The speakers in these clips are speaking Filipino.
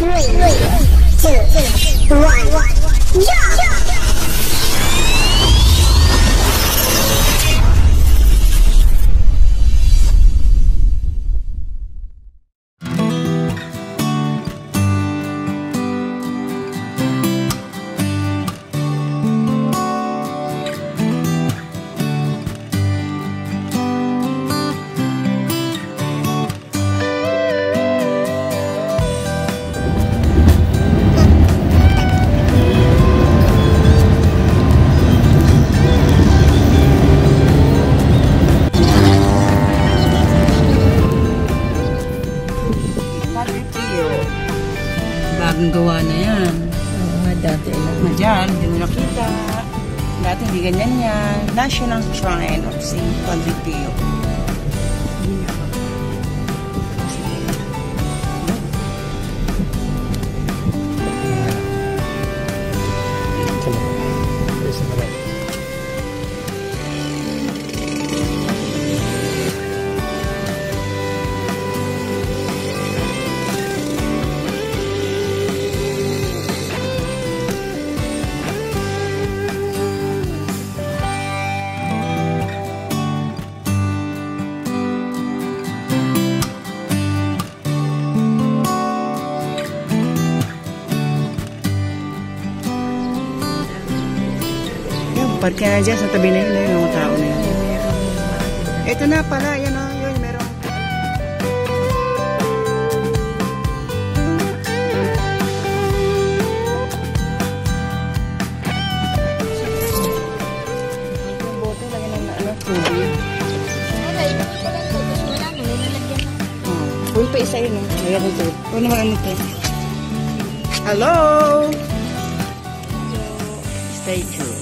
2, 1, jump! Bagong gawa na yan. Oo nga, dati lang. Diyan, hindi mo nakita. Dati hindi ganyan yan. National Shrine of St. Padre Pio. Parke na dyan, sa tabi na yun, yung mga tao na yun. Ito na pala, yan o, yun, meron. Yung bote, lagyan ng tubig. Wala, iba ko lang ito. Tapos wala, nilalagyan na. Full pa isa yun, lagyan ng tubig. Ano naman ano ito? Hello! Stay tuned.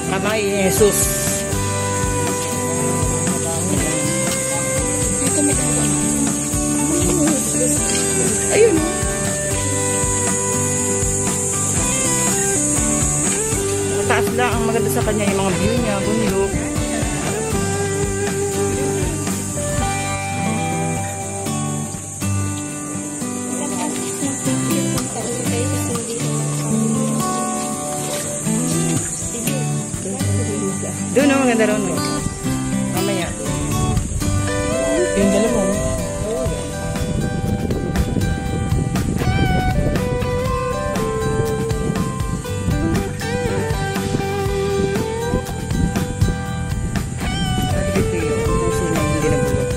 Kamay Jesus. Ayun. Mataas lang ang maganda sa kanya yung mga view niya, bundok. Doon na maganda ron. Mamaya. Yung dalawa. Padre Pio, ang puso niya hindi nabulok.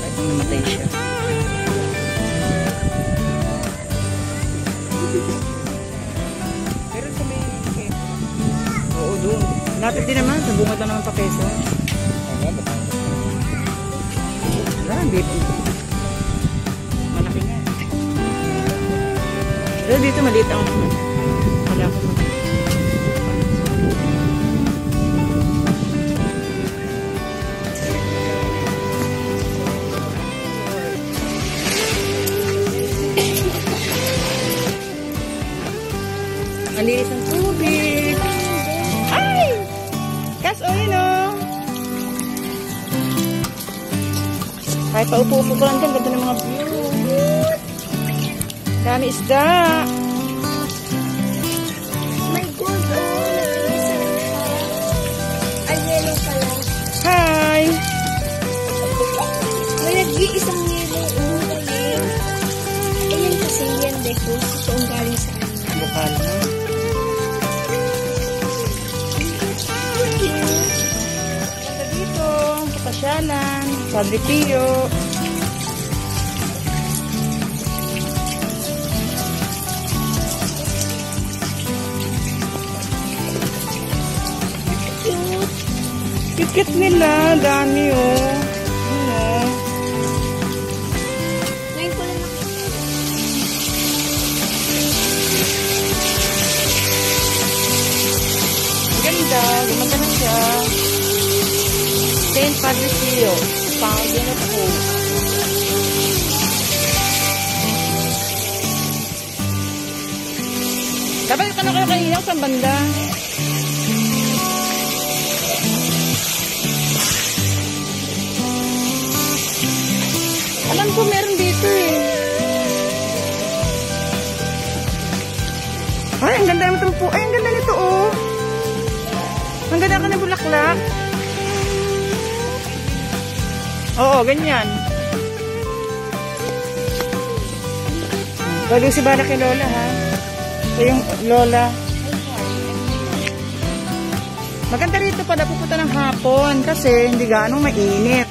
Kahit nung namatay siya. Pero sa may... Oo, doon. Lapit din naman, sa bunga naman pa peso. Grabe. Malaki nga. Pero dito maliit ang wala ko. Ang linis ng tubig. Ay! Kas, o yun o. Kahit paupo-upo ko lang dyan, ganda ng mga view. Dami isda. My God, ay, yellow pala. Hi! May nag-iisang yellow. Ayan kasi yan, Deko. So, ang galing sa kanya. Bukal na. Ganda dito. Kapasyalan. Padre Pio. Cute nila. Dami oh. Ano? Ngayon ko lang nakita. Ganda. Gumanda na siya. Saint Padre Pio. Fountain of Hope. Dapat ka na kayo kanina sa banda. po meron dito eh. Ay, ang ganda naman po. Ay, ang ganda nito oh. Ang ganda ka ng bulaklak. Oo, ganyan. Pwede si Bala kay Lola ha. Ito yung Lola. Maganda rito pala pupunta ng hapon kasi hindi ganong mainit.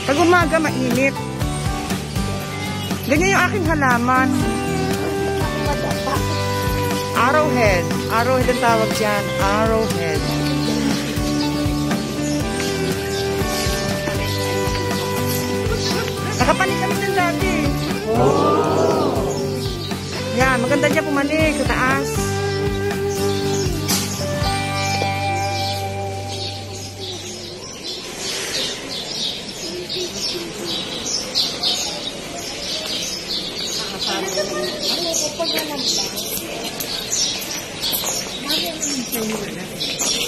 Pag umaga mainit. Ganyan yung aking halaman. Arrowhead. Arrowhead ang tawag dyan. Arrowhead. Nakapanik kami din dati. Yan, maganda dyan pumanik sa taas.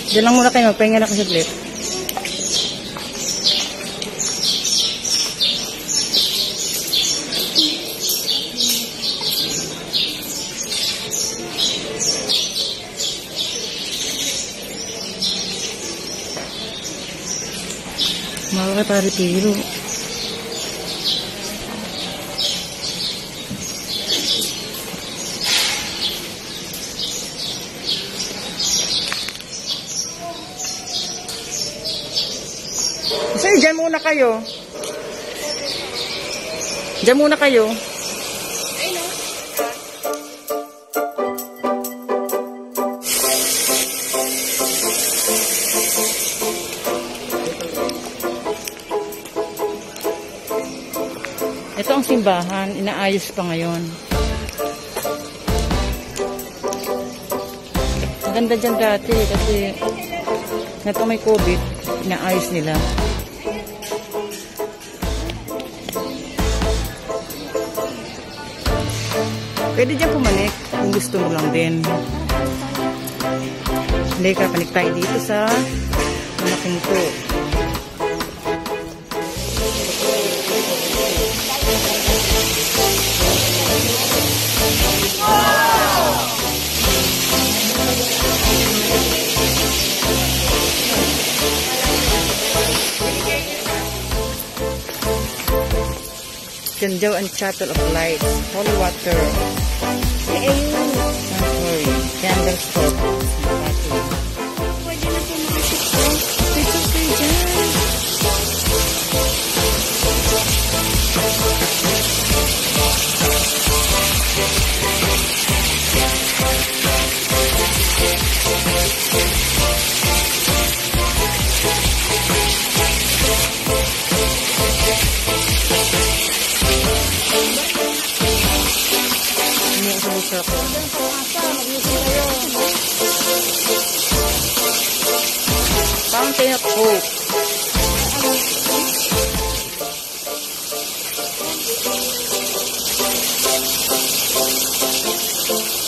Diyan lang muna kayo, magpahinga na kasi saglit. Mga kay Padre Pio. Kasi dyan muna kayo. Dyan muna kayo. Ito ang simbahan. Inaayos pa ngayon. Maganda dyan dati kasi nato may COVID. Inaayos nila. Pwede dyan pumalik kung gusto mo lang din. Hindi ka, panik tayo dito sa malaking po. Gandaw and Chapel of Light, Holy Water, Sanctuary, Candle Store. Pwede na po mga sito. Picture kayo dyan. Fountain of Hope.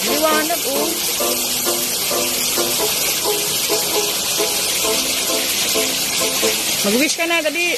Liwanag oh. Mag-wish ka na, dali.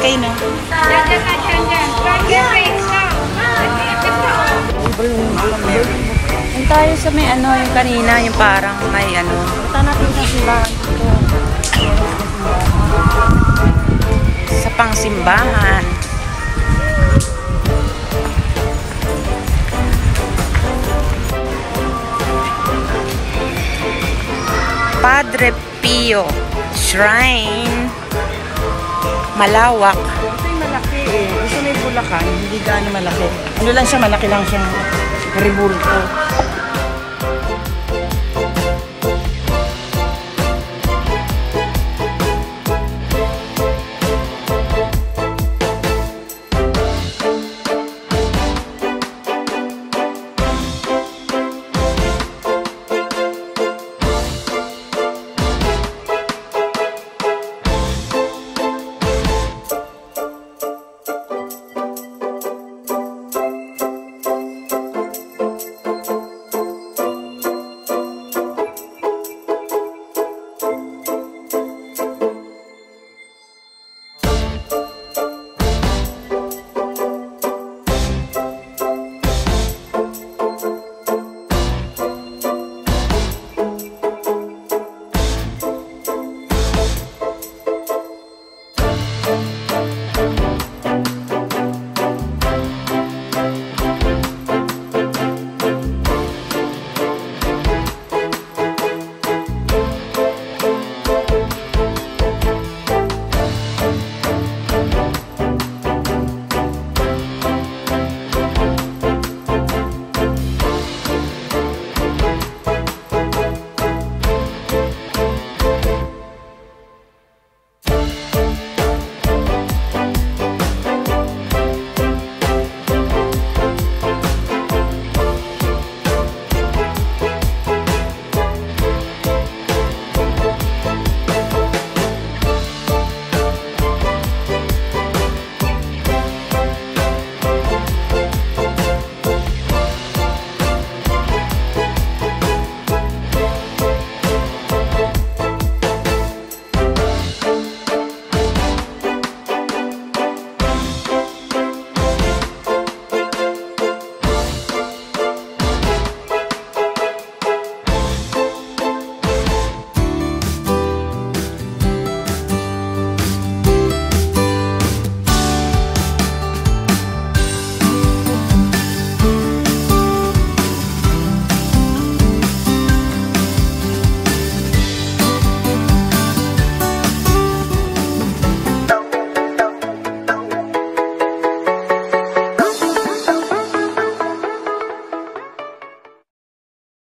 kayo, no? Yung tayo sa may ano, yung kanina, yung parang may ano. Punta natin sa simbahan dito. Sa pangsimbahan. Padre Pio Shrine. Malawak. Ito yung malaki eh. Gusto mo yung Bulacan, hindi gaano malaki. Ano lang siya, malaki lang siyang ribulto.